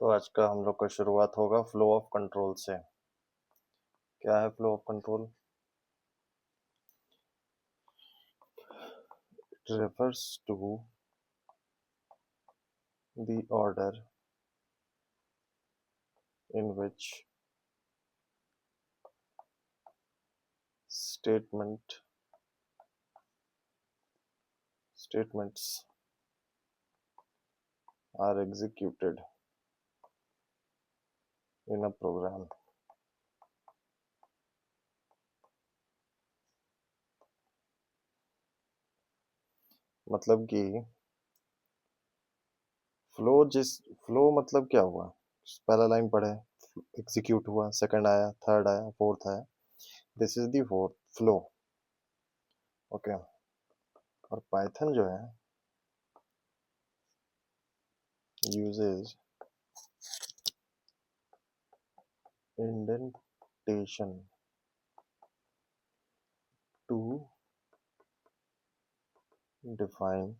तो आज का हम लोग का शुरुआत होगा फ्लो ऑफ कंट्रोल से। क्या है flow of control? It refers to the order in which statements are executed in a program। मतलब कि फ्लो मतलब क्या हुआ? पहला लाइन पढ़े, एग्जीक्यूट हुआ, सेकंड आया, थर्ड आया, फोर्थ आया। This is the fourth flow. Okay. और पाइथन जो है uses indentation to define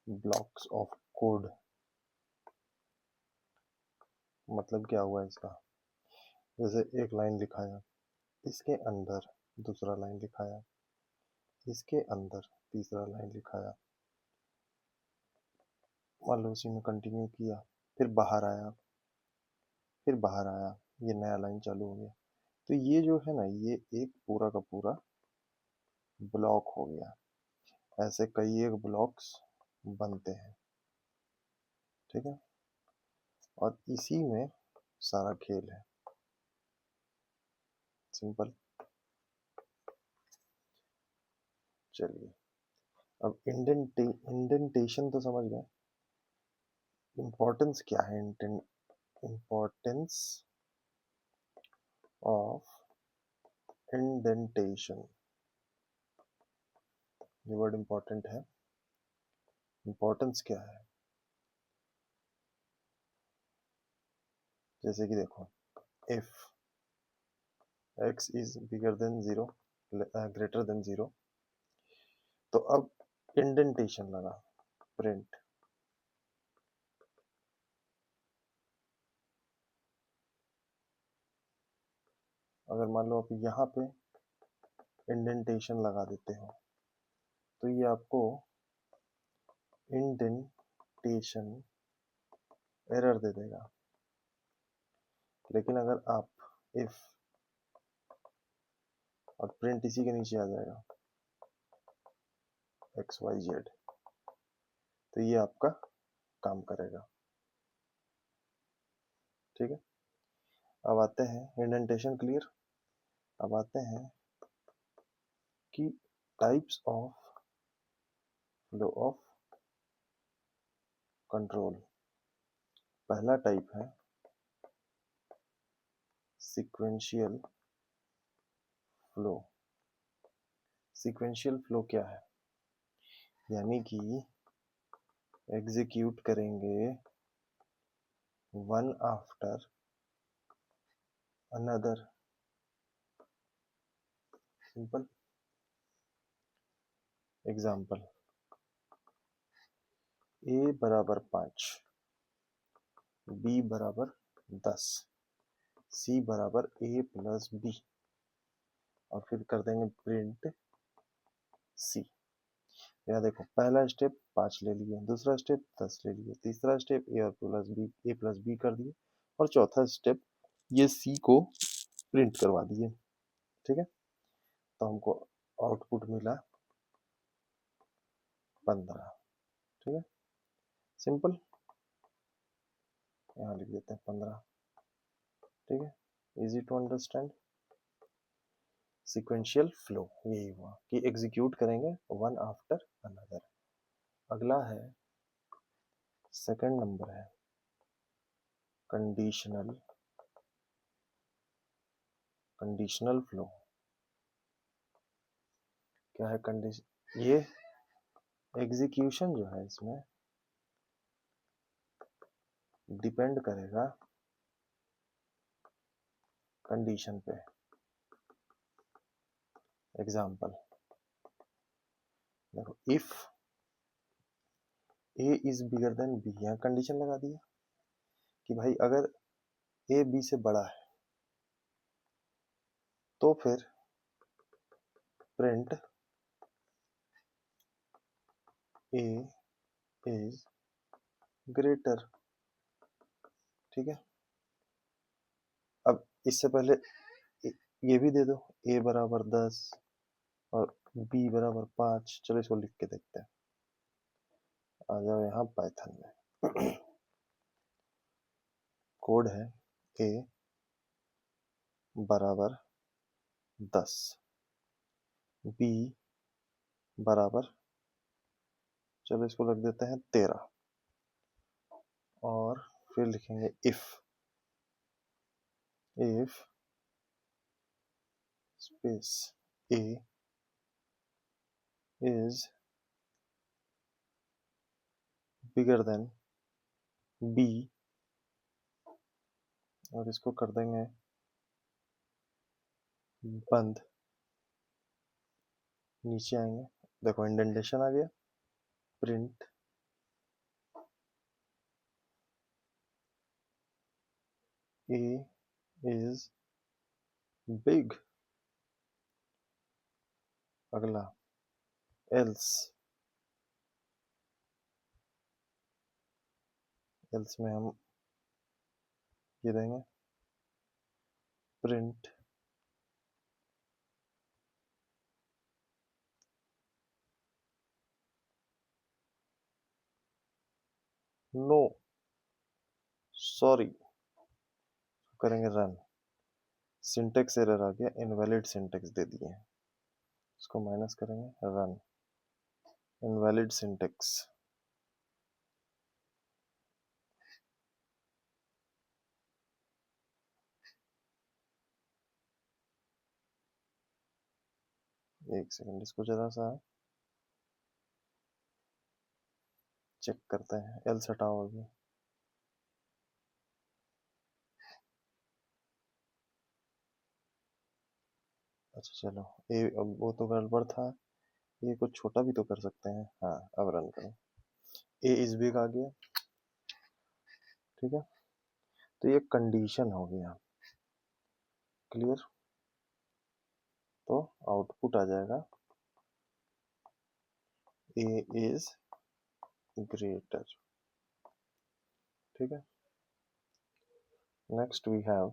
blocks of code। मतलब क्या हुआ इसका? जैसे एक लाइन लिखाया, इसके अंदर दूसरा लाइन लिखाया, इसके अंदर तीसरा लाइन लिखाया, मान लो उसी में कंटिन्यू किया, फिर बाहर आया, फिर बाहर आया, ये नया लाइन चालू हो गया। तो ये जो है ना, ये एक पूरा का पूरा ब्लॉक हो गया। ऐसे कई एक ब्लॉक्स बनते हैं, ठीक है। और इसी में सारा खेल है, सिंपल। चलिए, अब इंडेंटेशन तो समझ गए। इम्पोर्टेंस क्या है? इम्पोर्टेंस ऑफ इंडेंटेशन, ये वर्ड इम्पोर्टेंट है। इम्पोर्टेंस क्या है? जैसे कि देखो, if x is bigger then 0, greater than 0, तो अब इंडेंटेशन लगा, प्रिंट। अगर मान लो आप यहाँ पे इंडेंटेशन लगा देते हो, तो ये आपको इंडेंटेशन एरर दे देगा। लेकिन अगर आप इफ और प्रिंट इसी के नीचे आ जाएगा, XYZ, तो ये आपका काम करेगा, ठीक है। अब आते हैं, इंडेंटेशन क्लियर। अब आते हैं कि types of flow of control. पहला टाइप है सीक्वेंशियल फ्लो। सीक्वेंशियल फ्लो क्या है? यानी कि एग्जीक्यूट करेंगे one after another. Simple example, a बराबर 5, b बराबर 10, c बराबर a प्लस b, और फिर कर देंगे प्रिंट c। यहाँ देखो, पहला स्टेप 5 ले लिए, दूसरा स्टेप 10 ले लिए, तीसरा स्टेप a प्लस बी कर दिए, और चौथा स्टेप ये c को प्रिंट करवा दिए, ठीक है। तो हमको आउटपुट मिला 15, ठीक है। सिंपल, यहाँ लिख देते हैं 15, ठीक है। Easy to understand. Sequential flow यही हुआ कि एग्जीक्यूट करेंगे वन आफ्टर अनदर। अगला है, सेकंड नंबर है कंडीशनल फ्लो। क्या है कंडीशन? ये एग्जीक्यूशन जो है इसमें डिपेंड करेगा कंडीशन पे। एग्जाम्पल देखो, if A is bigger than B, यहाँ कंडीशन लगा दिया कि भाई अगर ए बी से बड़ा है तो फिर प्रिंट ए इज ग्रेटर। ठीक है, अब इससे पहले ये भी दे दो, ए बराबर 10 और बी बराबर 5। चलो इसको लिख के देखते हैं। आ जाओ यहाँ पाइथन में। कोड है ए बराबर 10, बी बराबर, चलो इसको रख देते हैं 13, और फिर लिखेंगे if space A is bigger than B, और इसको कर देंगे बंद। नीचे आएंगे, देखो इंडेंटेशन आ गया। Print A is big. अगला एल्स, एल्स में हम ये देंगे प्रिंट नो सॉरी, करेंगे रन। सिंटेक्स एरर आ गया, इनवैलिड सिंटेक्स दे दिए, इसको माइनस करेंगे, रन। इनवैलिड सिंटेक्स, एक सेकंड इसको जरा सा चेक करते हैं। एल्स हटाओ अभी। अच्छा चलो, ए अब वो तो गड़बड़ था, ये कुछ छोटा भी तो कर सकते हैं। हाँ अब रन करो, ए इज बिग आ गया। ठीक है, तो ये कंडीशन हो गया, क्लियर। तो आउटपुट आ जाएगा ए इज ग्रेटर। ठीक है, next we have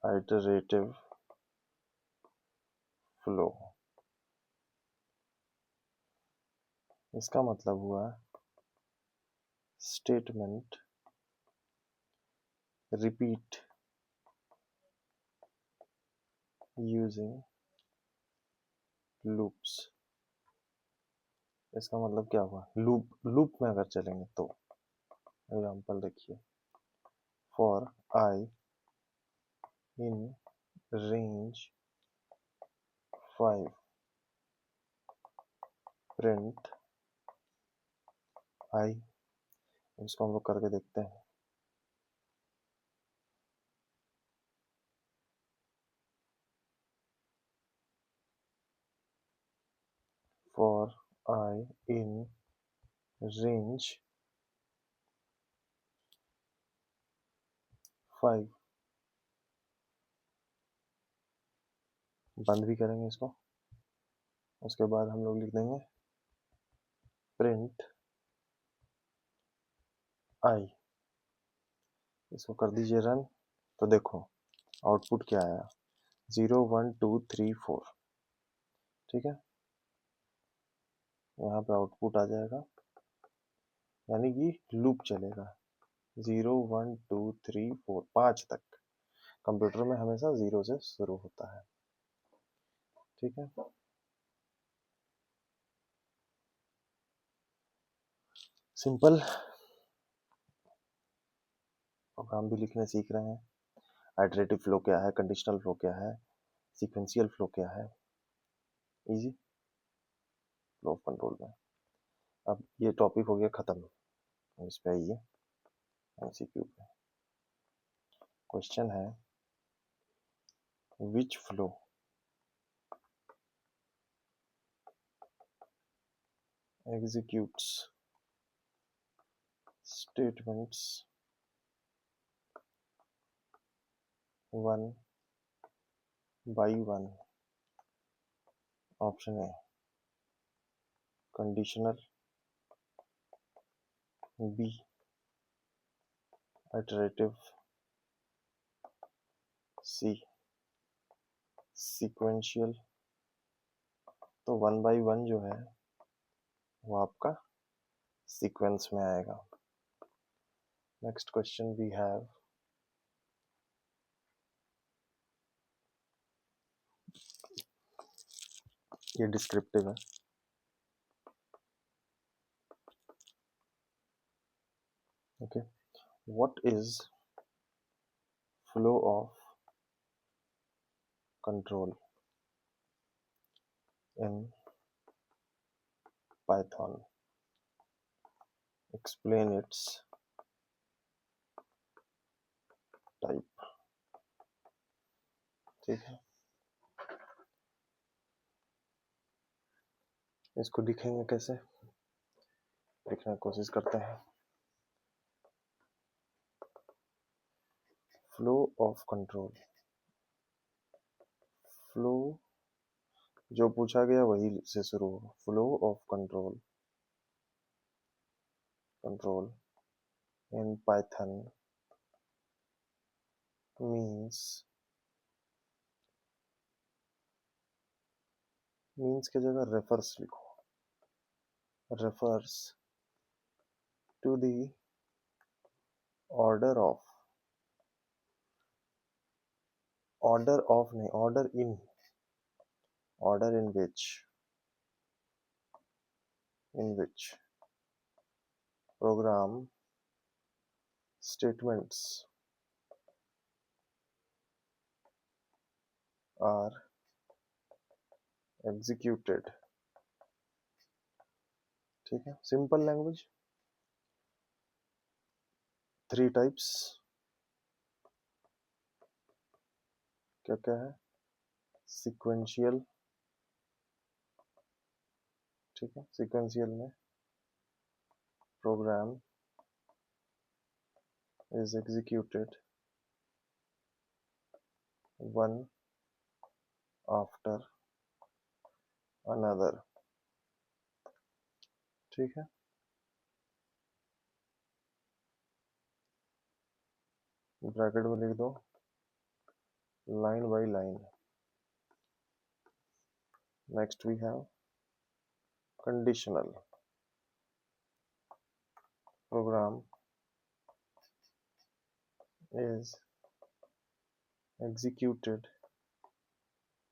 iterative flow. इसका मतलब हुआ स्टेटमेंट रिपीट यूजिंग लूप्स। इसका मतलब क्या हुआ, लूप में अगर चलेंगे तो एग्जांपल देखिए, for i in range 5 print i. इसको हम लोग करके देखते हैं। फॉर आई इन रेंज 5, बंद भी करेंगे इसको। उसके बाद हम लोग लिख देंगे प्रिंट आई। इसको कर दीजिए रन, तो देखो आउटपुट क्या आया, 0 1 2 3 4। ठीक है, यहाँ पे आउटपुट आ जाएगा, यानी कि लूप चलेगा 0 1 2 3 4 5 तक। कंप्यूटर में हमेशा 0 से शुरू होता है। ठीक है, सिंपल प्रोग्राम भी लिखने सीख रहे हैं। आइटरेटिव फ्लो क्या है, कंडीशनल फ्लो क्या है, सीक्वेंशियल फ्लो क्या है, इजी फ्लो ऑफ कंट्रोल में। अब ये टॉपिक हो गया खत्म, इस पे आइए एमसीक्यू पे। क्वेश्चन है विच flow executes statements one by one. Option A conditional, B iterative, C sequential. तो वन बाई वन जो है वो आपका सीक्वेंस में आएगा. नेक्स्ट क्वेश्चन वी हैव ये डिस्क्रिप्टिव है. Okay, what is flow of control in Python? Explain it's type. ठीक है, इसको लिखेंगे कैसे, लिखने की कोशिश करते हैं. फ्लो ऑफ कंट्रोल, फ्लो जो पूछा गया वही से शुरू हो. Flow of control, control in Python means, means की जगह रेफर्स लिखो. refers to the order of, order of नहीं, order in which program statements are executed. ठीक है, सिंपल लैंग्वेज. 3 टाइप्स क्या क्या है? सीक्वेंशियल. ठीक है, सीक्वेंशियल में programme is executed one after another. ठीक है, ब्रैकेट में लिख दो line by line. Next we have conditional. Program is executed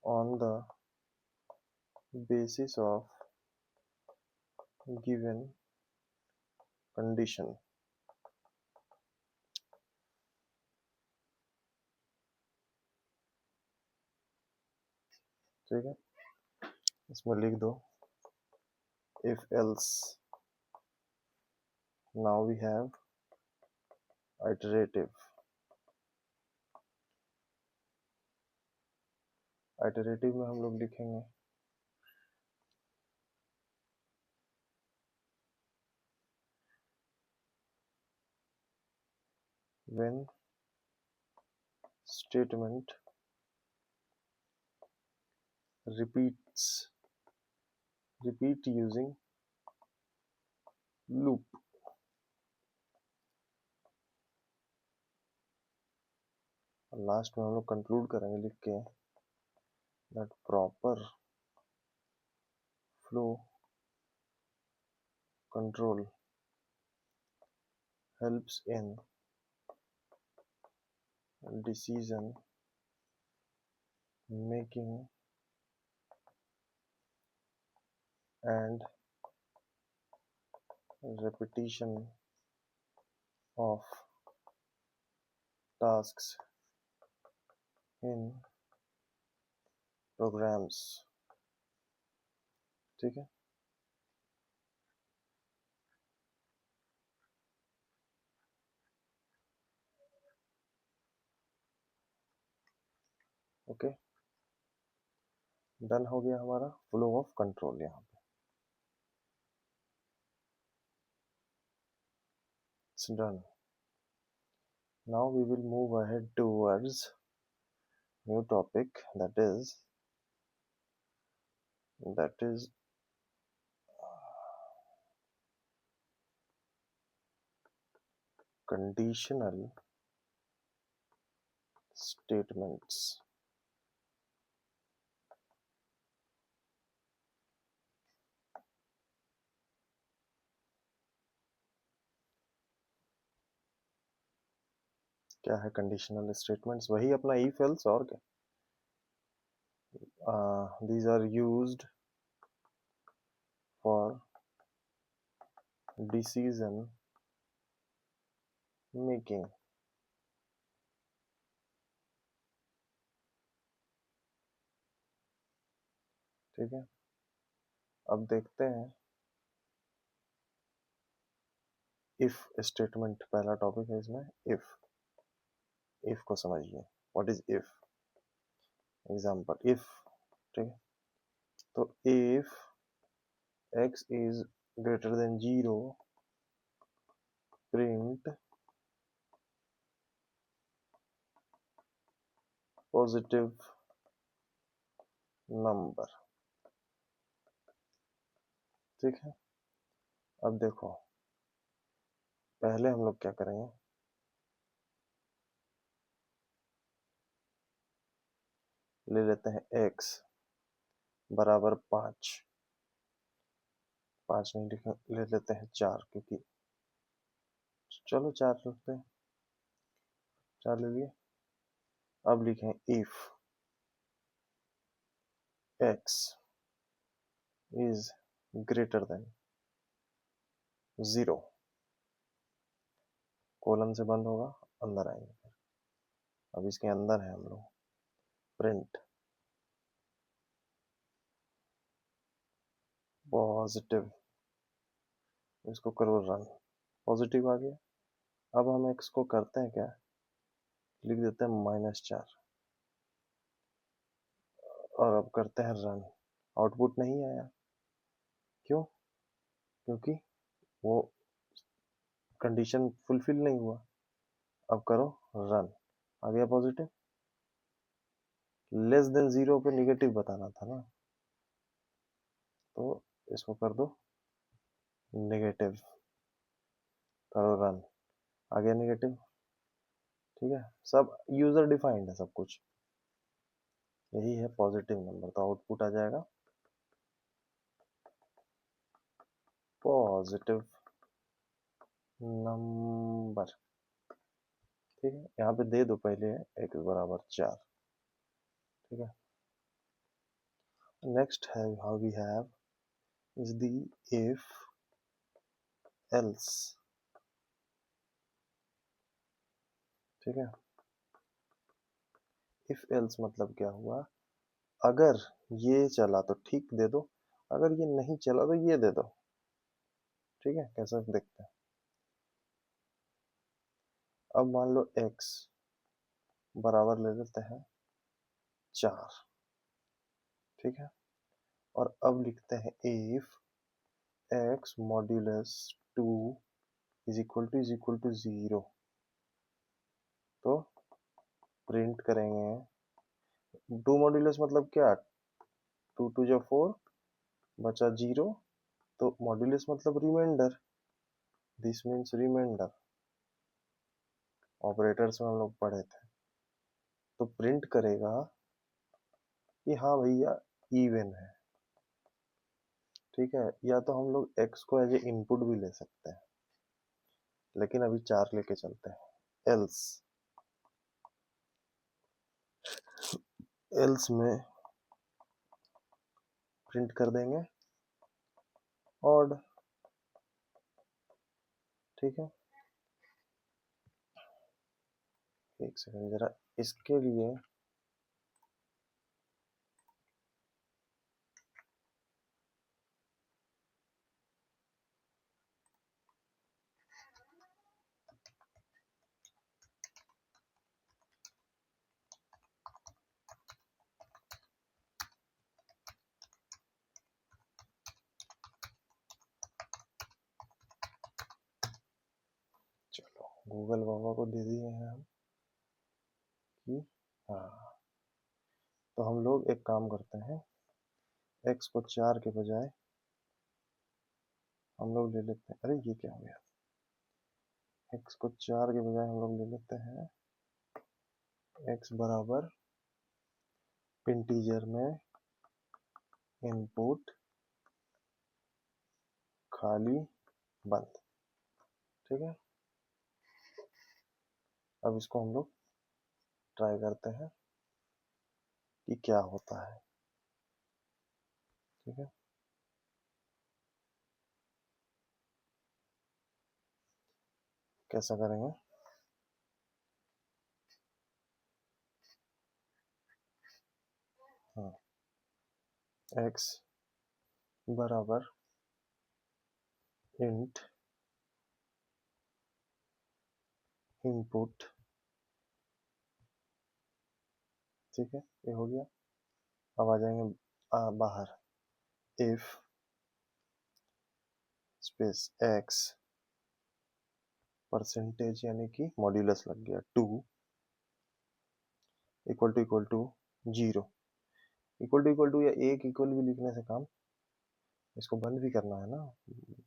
on the basis of given condition. ठीक है, इसमें लिख दो if else. Now we have iterative. iterative में हम लोग लिखेंगे when statement repeat using loop. Last में हम लोग कंक्लूड करेंगे लिख के that proper flow control helps in decision making and repetition of tasks in programs. ठीक है, ओके, डन हो गया हमारा फ्लो ऑफ कंट्रोल. यहाँ पे it's done. Now we will move ahead towards new topic, that is conditional statements. क्या है conditional statements? वही अपना if else और क्या. These are used for decision making. ठीक है, अब देखते हैं if स्टेटमेंट. पहला टॉपिक है इसमें if को समझिए. What is if? Example if. ठीक है, तो if x is greater than 0, print positive number. ठीक है, अब देखो, पहले हम लोग क्या करेंगे, ले लेते हैं x बराबर 5 नहीं लिखें, ले लेते हैं 4, क्योंकि चलो 4 लिखते हैं, 4 ले लिए. अब लिखें if x is greater than 0, colon से बंद होगा, अंदर आएंगे. अब इसके अंदर है हम लोग, प्रिंट पॉजिटिव. इसको करो रन. पॉजिटिव आ गया. अब हम x को करते हैं क्या, लिख देते हैं -4, और अब करते हैं रन. आउटपुट नहीं आया. क्यों? क्योंकि वो कंडीशन फुलफिल नहीं हुआ. अब करो रन. आ गया पॉजिटिव. लेस देन 0 पे निगेटिव बताना था ना, तो इसको कर दो नेगेटिव. करो रन. आ गया नेगेटिव. ठीक है, सब यूजर डिफाइंड है सब कुछ. यही है पॉजिटिव नंबर, तो आउटपुट आ जाएगा पॉजिटिव नंबर. ठीक है, यहाँ पे दे दो पहले x बराबर 4. ठीक है, नेक्स्ट है how we have is the if else. ठीक है, if else मतलब क्या हुआ, अगर ये चला तो ठीक दे दो, अगर ये नहीं चला तो ये दे दो. ठीक है, कैसे देखते हैं. अब मान लो x बराबर ले लेते हैं 4. ठीक है, और अब लिखते हैं if x modulus 2 is equal to 0, तो प्रिंट करेंगे 2 मॉड्यूलस मतलब क्या, 2 2 जा 4 बचा 0, तो मॉड्यूलस मतलब remainder. This means remainder. Operators में हम लोग पढ़े थे. तो प्रिंट करेगा कि हाँ भैया इवन है. ठीक है, या तो हम लोग x को एज ए इनपुट भी ले सकते हैं, लेकिन अभी 4 लेके चलते हैं. एल्स में प्रिंट कर देंगे ऑड. ठीक है, एक सेकंड जरा इसके लिए गूगल बाबा को दे दिए हैं हम कि हाँ, तो हम लोग एक काम करते हैं, x को 4 के बजाय हम लोग ले लेते हैं, अरे ये क्या हो गया, x को 4 के बजाय हम लोग ले लेते हैं x बराबर इंटीजर में इनपुट खाली बंद। ठीक है, अब इसको हम लोग ट्राई करते हैं कि क्या होता है। ठीक है, कैसा करेंगे, हाँ, x बराबर इंट इनपुट। ठीक है, ये हो गया। अब आ जाएंगे बाहर, इफ स्पेस x परसेंटेज यानी कि मॉड्यूलस लग गया 2 इक्वल टू 0, इक्वल टू या एक इक्वल भी लिखने से काम, इसको बंद भी करना है ना,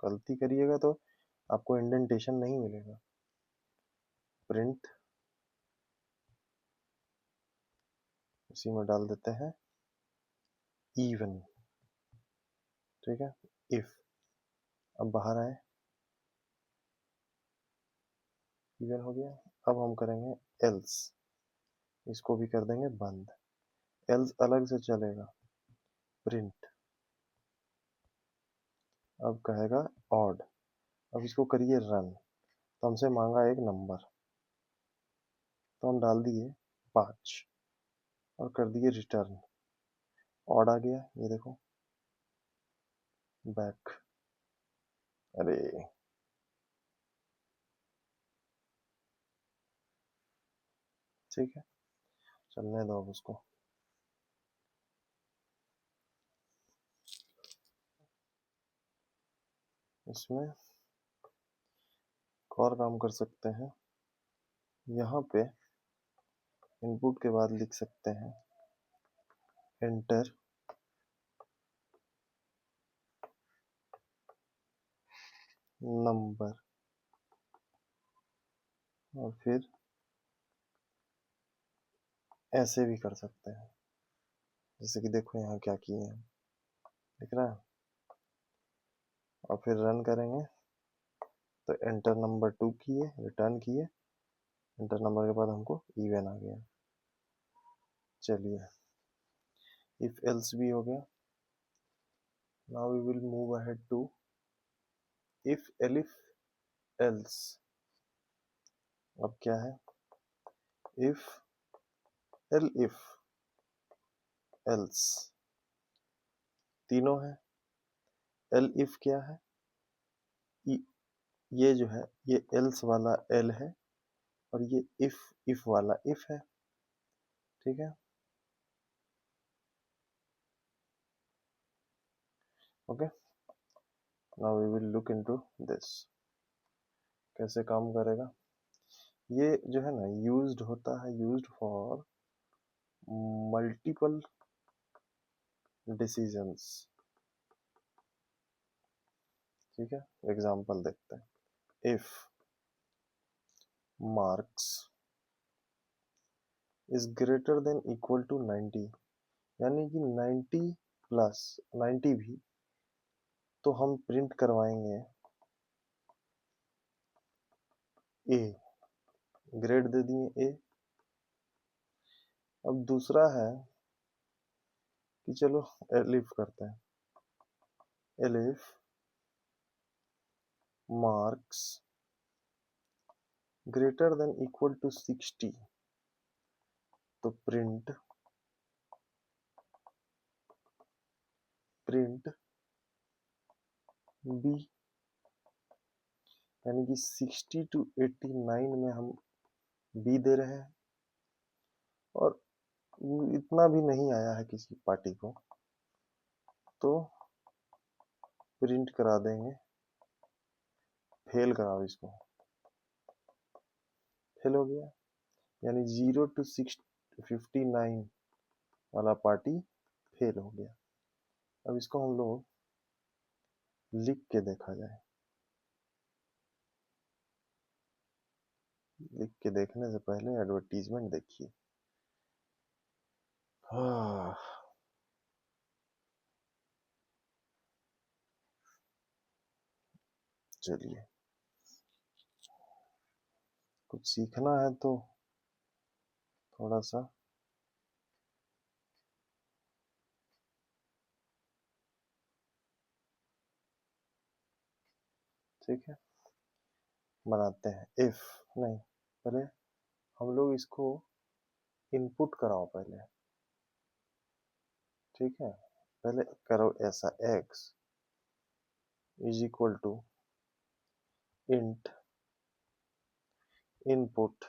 गलती करिएगा तो आपको इंडेंटेशन नहीं मिलेगा। प्रिंट इसी में डाल देते हैं इवन। ठीक है, इफ, अब बाहर आए, इवन हो गया। अब हम करेंगे एल्स, इसको भी कर देंगे बंद, एल्स अलग से चलेगा, प्रिंट, अब कहेगा ऑड, अब इसको करिए रन, तो हमसे मांगा एक नंबर, तो हम डाल दिए 5 और कर दिए रिटर्न, ऑड आ गया, ये देखो, बैक, अरे ठीक है, चलने दो अब उसको। इसमें एक और काम कर सकते हैं, यहाँ पे इनपुट के बाद लिख सकते हैं एंटर नंबर, और फिर ऐसे भी कर सकते हैं, जैसे कि देखो यहाँ क्या किए हैं, दिख रहा है, और फिर रन करेंगे तो एंटर नंबर 2 किए, रिटर्न किए, एंटर नंबर के बाद हमको इवन आ गया। चलिए, इफ एल्स भी हो गया। Now we will move ahead to if elif else. अब क्या है, इफ एल इफ एल्स, तीनों है। एल इफ क्या है, ये जो है ये एल्स वाला एल है, और ये इफ वाला इफ है। ठीक है, okay, now we will look into this, कैसे काम करेगा। ये जो है ना यूज्ड होता है, यूज्ड फॉर मल्टीपल डिसीजंस। ठीक है, एग्जांपल देखते हैं, if marks is greater than equal to 90, यानी कि 90 प्लस 90 भी, तो हम प्रिंट करवाएंगे ए, ग्रेड दे दिए ए। अब दूसरा है कि चलो एलिफ करते हैं, elif marks greater than equal to 60, तो प्रिंट बी, यानी कि 60 टू 89 में हम बी दे रहे हैं, और इतना भी नहीं आया है किसी पार्टी को, तो प्रिंट करा देंगे, फेल कराओ इसको, फेल हो गया, यानी 0 to 59 वाला पार्टी फेल हो गया। अब इसको हम लोग लिख के देखा जाए। लिख के देखने से पहले एडवर्टीजमेंट देखिए। हाँ, चलिए, कुछ सीखना है तो थोड़ा सा ठीक है, बनाते हैं। इफ नहीं, पहले हम लोग इसको इनपुट कराओ पहले, ठीक है। पहले करो ऐसा, x is equal to int input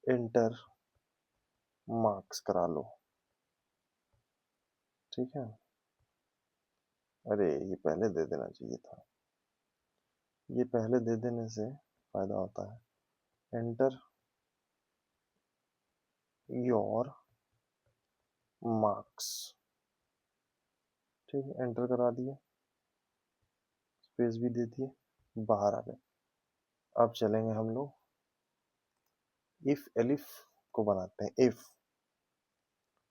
enter marks करा लो, ठीक है। अरे ये पहले दे देना चाहिए था, ये पहले दे देने से फायदा होता है। एंटर योर मार्क्स, ठीक है, एंटर करा दिए, स्पेस भी दे दिए, बाहर आ गए। अब चलेंगे हम लोग इफ एलिफ को बनाते हैं। If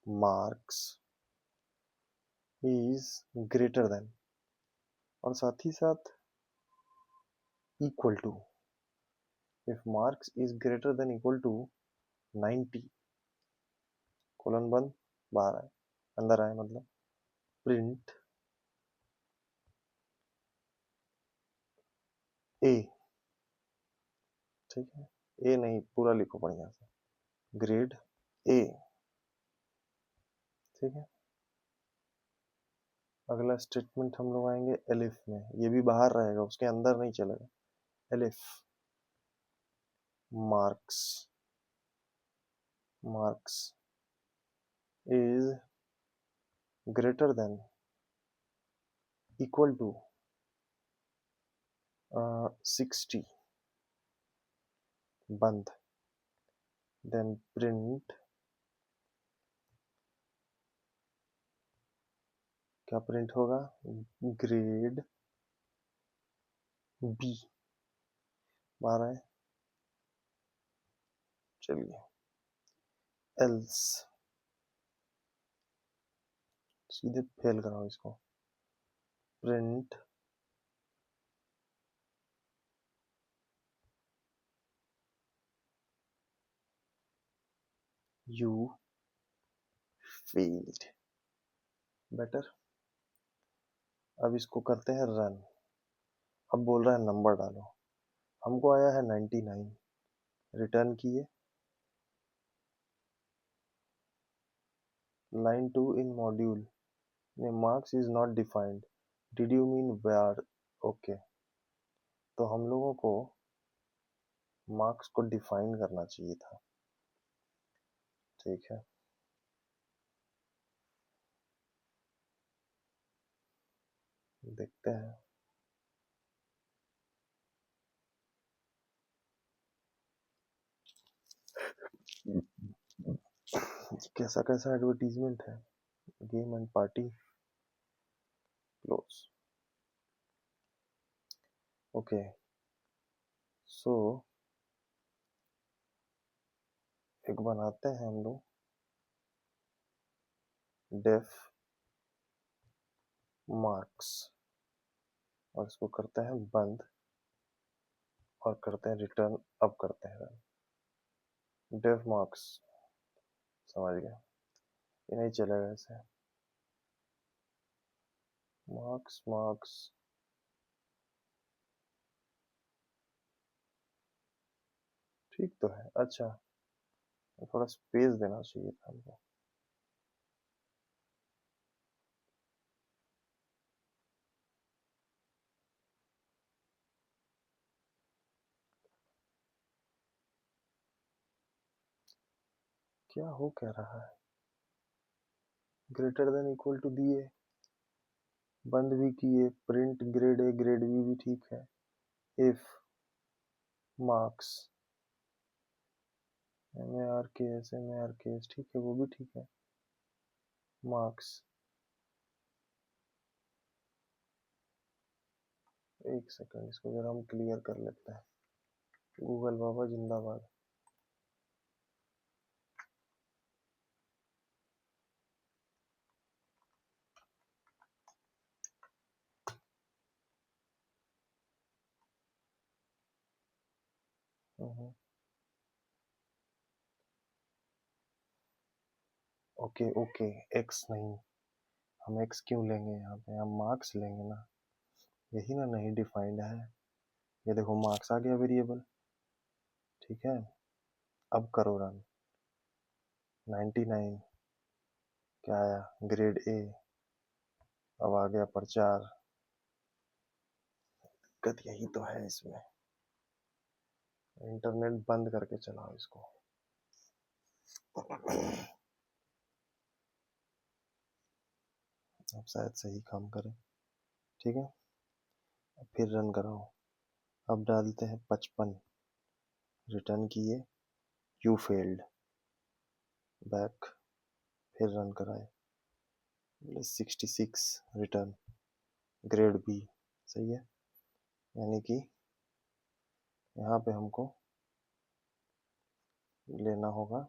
marks is greater than, और साथ ही साथ equal to, if marks is greater than equal to 90, colon बंद, बाहर आए, अंदर आए, मतलब प्रिंट ए, ठीक है। ए नहीं, पूरा लिखो बढ़िया से, ग्रेड ए, ठीक है। अगला स्टेटमेंट हम लोग आएंगे एलिफ में, ये भी बाहर रहेगा, उसके अंदर नहीं चलेगा। Elif marks marks is greater than equal to 60, बंद, देन प्रिंट, क्या प्रिंट होगा, ग्रेड बी, बाहर आए, चलिए। एल्स, सीधे फेल कराओ इसको, प्रिंट यू फेल्ड, बेटर। अब इसको करते हैं रन। अब बोल रहा है नंबर डालो, हमको आया है 99, रिटर्न किए। लाइन 2 इन मॉड्यूल में marks is not defined, did you mean where, okay. तो हम लोगों को मार्क्स को डिफाइन करना चाहिए था, ठीक है। देखते हैं कैसा कैसा एडवर्टीजमेंट है। Game and party close, okay. So एक बनाते हैं हम लोग डेफ मार्क्स, और इसको करते हैं बंद, और करते हैं रिटर्न, अब करते हैं रन। डेफ मार्क्स, समझ गया, ये नहीं चलेगा ऐसे। मार्क्स मार्क्स, ठीक तो है, अच्छा, थोड़ा स्पेस देना चाहिए था हमको। क्या हो क्या रहा है, ग्रेटर देन इक्वल टू दिए, बंद भी किए, print grade A grade B भी ठीक है। इफ मार्क्स, MARKS, MARKS, ठीक है, वो भी ठीक है। मार्क्स, एक सेकंड, इसको जरा हम क्लियर कर लेते हैं। गूगल बाबा जिंदाबाद। ओके ओके, एक्स नहीं, हम एक्स क्यों लेंगे यहाँ पे, हम मार्क्स लेंगे ना, यही ना नहीं डिफाइंड है। ये देखो मार्क्स आ गया वेरिएबल, ठीक है। अब करो रन। 99 क्या आया, ग्रेड ए। अब आ गया प्रचार। दिक्कत यही तो है इसमें, इंटरनेट बंद करके चलाओ इसको। अब शायद सही काम करे, ठीक है। अब फिर रन कराओ। अब डालते हैं 55, रिटर्न किए, यू फेल्ड, बैक, फिर रन कराए, 66 रिटर्न, ग्रेड बी, सही है। यानी कि यहाँ पे हमको लेना होगा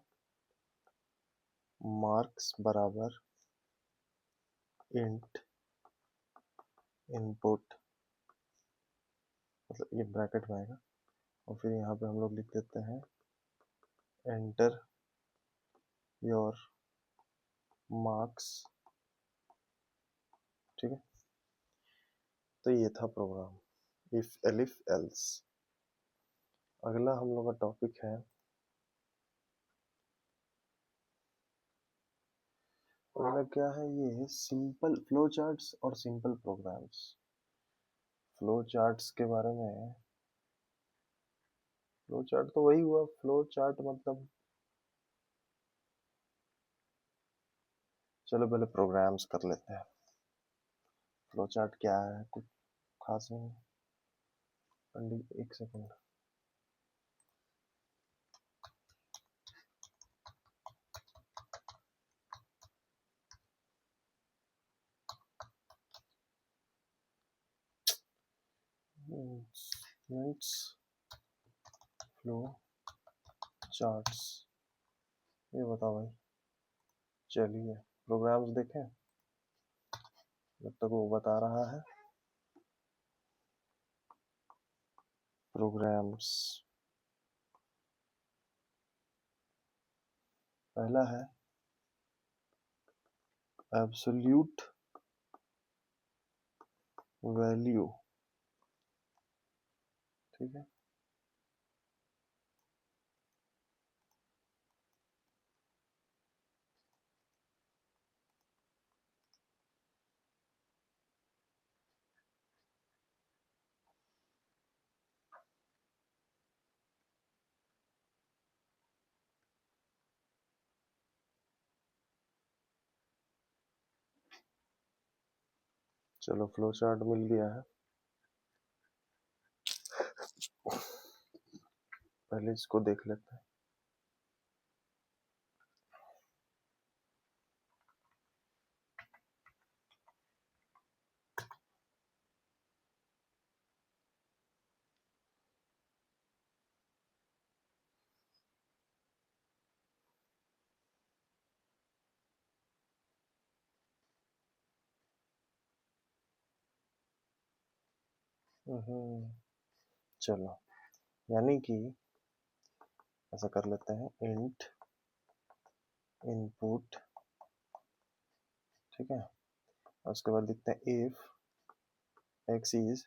मार्क्स बराबर इंट इनपुट, मतलब ये ब्रैकेट में आएगा, और फिर यहाँ पे हम लोग लिख देते हैं एंटर योर मार्क्स, ठीक है। तो ये था प्रोग्राम इफ एलिफ एल्स। अगला हम लोग का टॉपिक है, अगला क्या है, ये सिंपल फ्लो चार्ट्स और सिंपल प्रोग्राम्स। फ्लो चार्ट्स के बारे में, फ्लो चार्ट तो वही हुआ, फ्लो चार्ट मतलब, चलो पहले प्रोग्राम्स कर लेते हैं। फ्लो चार्ट क्या है, कुछ खास नहीं। पंडित एक सेकंड, फ्लो चार्ट्स, ये बताओ भाई। चलिए प्रोग्राम्स देखें जब तक वो बता रहा है। प्रोग्राम्स, पहला है एब्सोल्यूट वैल्यू, ठीक है। चलो फ्लो चार्ट मिल गया है, पहले इसको देख लेते हैं। चलो, यानी कि ऐसा कर लेते हैं, इंट इनपुट, ठीक है। उसके बाद लिखते हैं if x is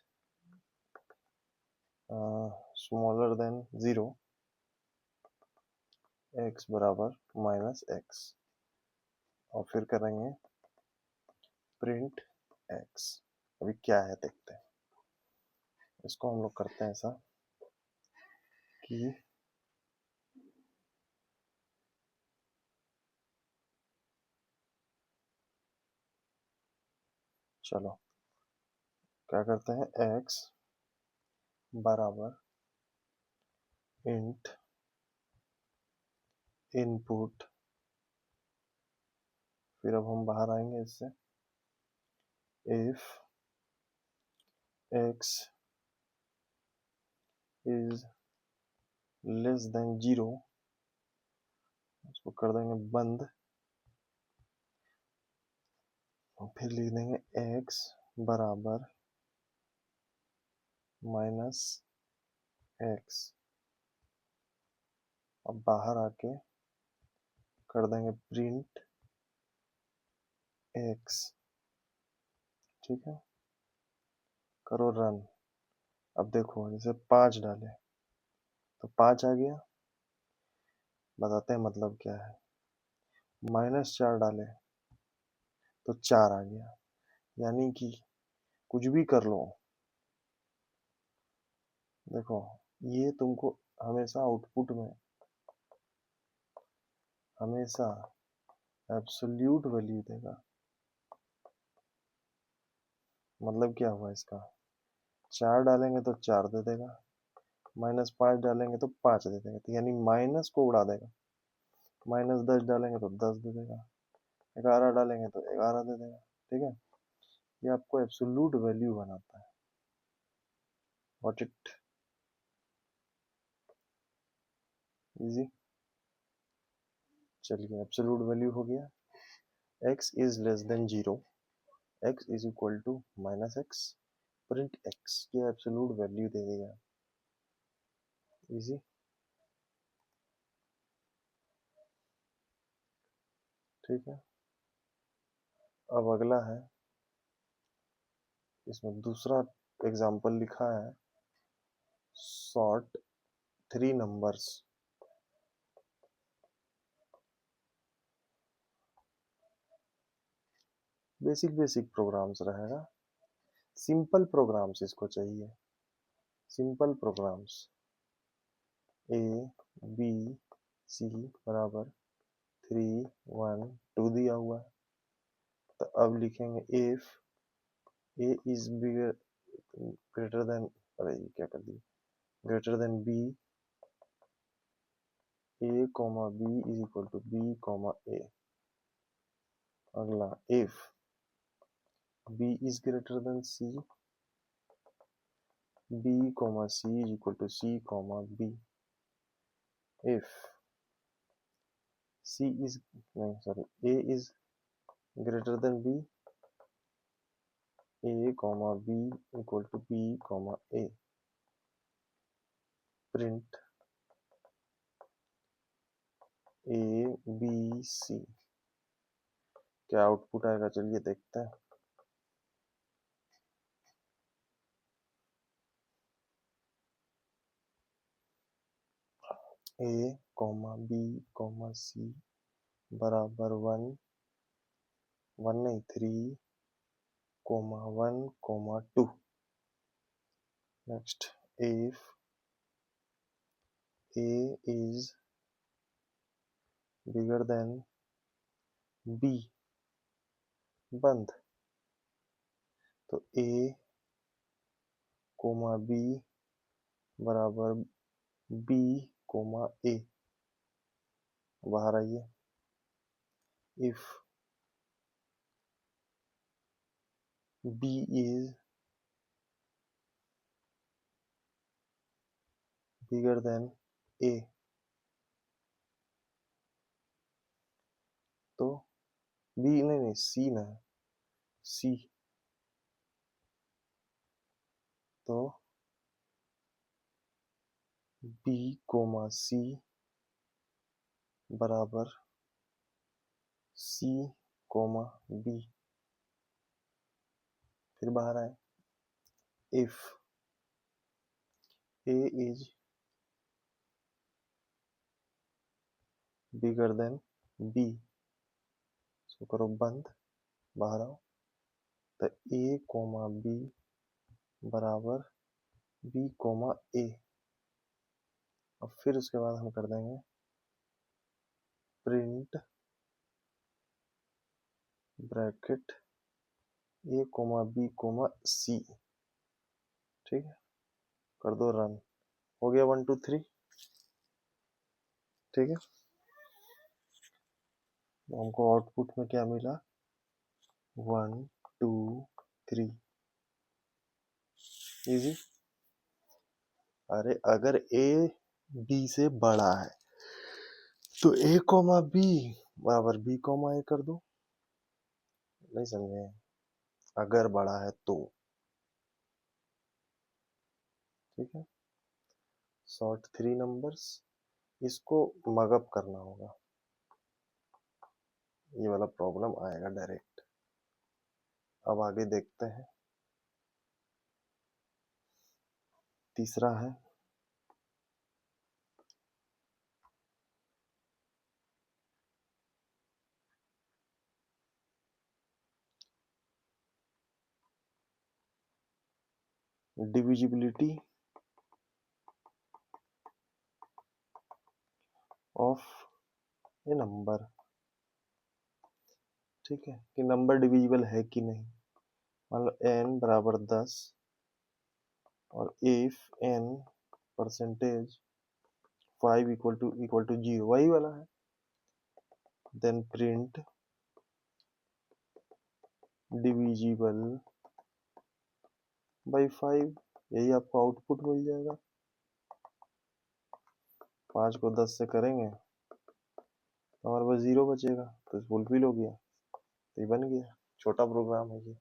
smaller than 0, x बराबर -x, और फिर करेंगे प्रिंट x। अभी क्या है देखते हैं, इसको हम लोग करते हैं ऐसा कि चलो क्या करते हैं, x बराबर इंट इनपुट, फिर अब हम बाहर आएंगे इससे, if x is less than 0, उसको कर देंगे बंद, और फिर लिख देंगे x बराबर माइनस x। अब बाहर आके कर देंगे प्रिंट x। ठीक है, करो रन। अब देखो जैसे 5 डाले तो 5 आ गया, बताते हैं मतलब क्या है। -4 डाले तो 4 आ गया, यानी कि कुछ भी कर लो, देखो ये तुमको हमेशा आउटपुट में हमेशा एब्सोल्यूट वैल्यू देगा। मतलब क्या हुआ इसका, 4 डालेंगे तो 4 दे देगा, -5 डालेंगे तो 5 दे देगा, तो यानी माइनस को उड़ा देगा। -10 डालेंगे तो 10 दे देगा, 11 डालेंगे तो 11 दे देगा। ठीक है, ये आपको एब्सोल्यूट वैल्यू बनाता है। What it easy. चलिए एब्सोल्यूट वैल्यू हो गया, x is less than 0, x is equal to -x, print x, ये एब्सोल्यूट वैल्यू दे दिया। इजी। ठीक है, अब अगला है, इसमें दूसरा एग्जांपल लिखा है, सॉर्ट 3 नंबर्स। बेसिक प्रोग्राम्स रहेगा, सिंपल प्रोग्राम्स इसको चाहिए, simple programs. A B C बराबर 3 1 2 दिया हुआ है, तो अब लिखेंगे if A is bigger greater than, अरे ये क्या कर दिया, greater than B, A comma B is equal to B comma A. अगला if B is greater than C, B comma C is equal to C comma B. If C is, नहीं sorry, A is greater than B, A comma B equal to B comma A. Print A B C, क्या output आएगा, चलिए देखते हैं। A comma B comma C बराबर 1 1 नहीं 3 comma 1 comma 2। Next if A is bigger than B, बंद, तो A comma B बराबर बी कोमा ए। बाहर आइए, if B is bigger than A, तो बी नहीं सी ना, सी, तो बी कोमा सी बराबर सी कोमा बी। फिर बाहर आए, if A is bigger than B, इसको करो बंद, बाहर आओ, तो ए कोमा बी बराबर बी कोमा ए। और फिर उसके बाद हम कर देंगे print bracket A comma B comma C. ठीक है, कर दो रन, हो गया 1 2 3। ठीक है, तो हमको आउटपुट में क्या मिला, 1 2 3, इजी। अरे अगर ए बी से बड़ा है तो ए कॉमा बी बराबर बी कॉमा ए कर दो, नहीं समझे, अगर बड़ा है तो, ठीक है। सॉर्ट 3 नंबर्स, इसको मगअप करना होगा, ये वाला प्रॉब्लम आएगा डायरेक्ट। अब आगे देखते हैं, तीसरा है डिविजिबिलिटी ऑफ ए नंबर, ठीक है, कि नंबर डिविजिबल है कि नहीं। मान लो n बराबर 10 और if n percentage 5 equal to 0, वही वाला है, देन प्रिंट डिविजिबल बाई 5, यही आपको आउटपुट मिल जाएगा। 5 को 10 से करेंगे तो हमारे पास 0 बचेगा, तो फुलफिल हो गया, तो ये बन गया। छोटा प्रोग्राम है ये।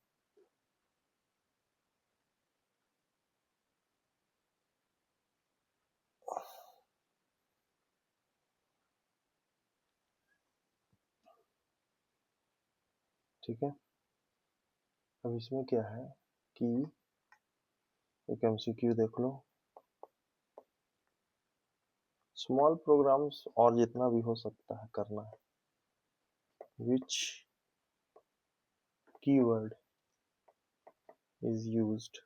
ठीक है, अब इसमें क्या है कि एक एमसीक्यू देख लो, स्मॉल प्रोग्राम्स और जितना भी हो सकता है करना है, विच keyword is used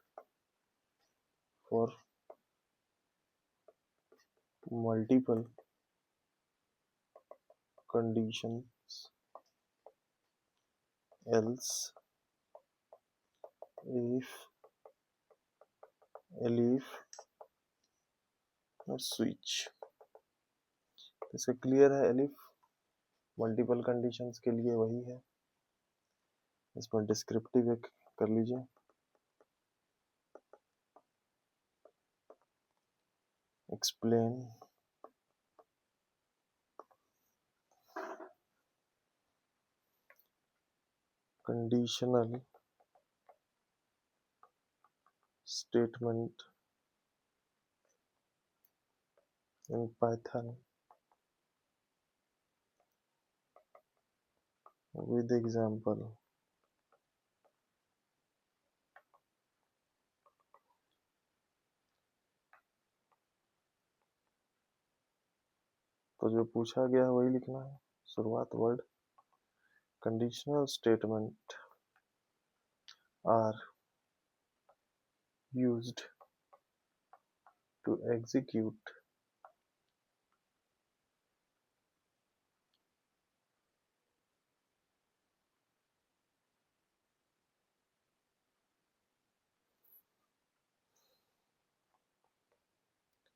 for multiple conditions else if elif और switch। इसका क्लियर है, elif मल्टीपल कंडीशंस के लिए वही है। इसमें डिस्क्रिप्टिव एक कर लीजिए, explain conditional statement in Python with example। तो जो पूछा गया है वही लिखना है, शुरुआत word, conditional statement are used to execute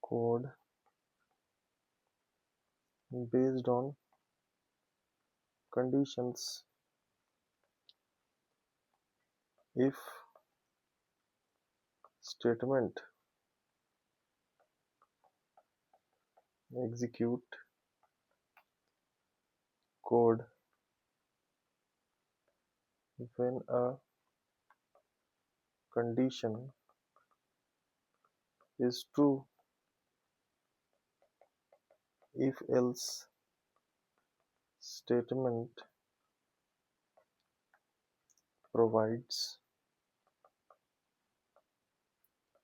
code based on conditions if statement execute code when a condition is true, if else statement provides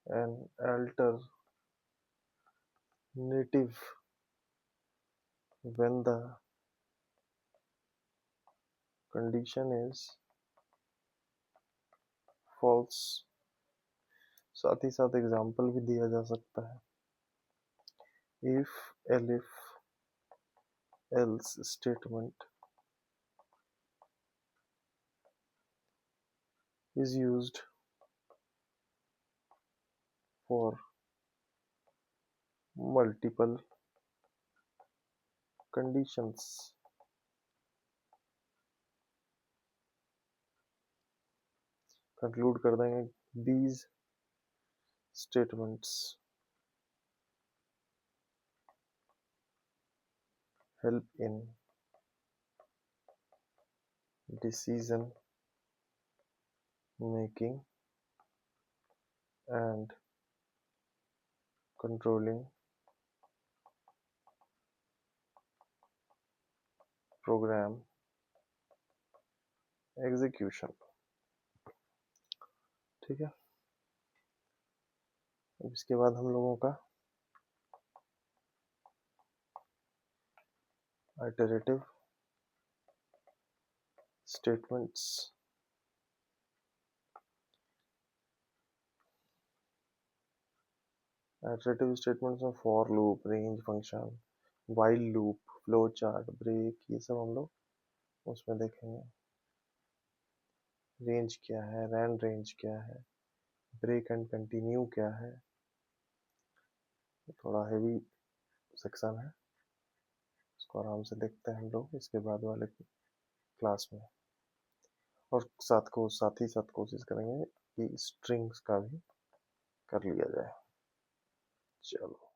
an alternative when the condition is false। साथ ही साथ example भी दिया जा सकता है, if elif else statement is used for multiple conditions conclude कर देंगे these statements help in decision making and controlling program execution। ठीक है, अब इसके बाद हम लोगों का आइटरेटिव स्टेटमेंट्स। आइटरेटिव स्टेटमेंट्स में for loop, range function, while loop, flow chart, break, ये सब हम लोग उसमें देखेंगे। रेंज क्या है, रैंड रेंज क्या है, ब्रेक एंड कंटिन्यू क्या है, थोड़ा हेवी सेक्शन है, इसको आराम से देखते हैं हम लोग इसके बाद वाले क्लास में। और साथ ही साथ कोशिश करेंगे कि स्ट्रिंग्स का भी कर लिया जाए। चलो।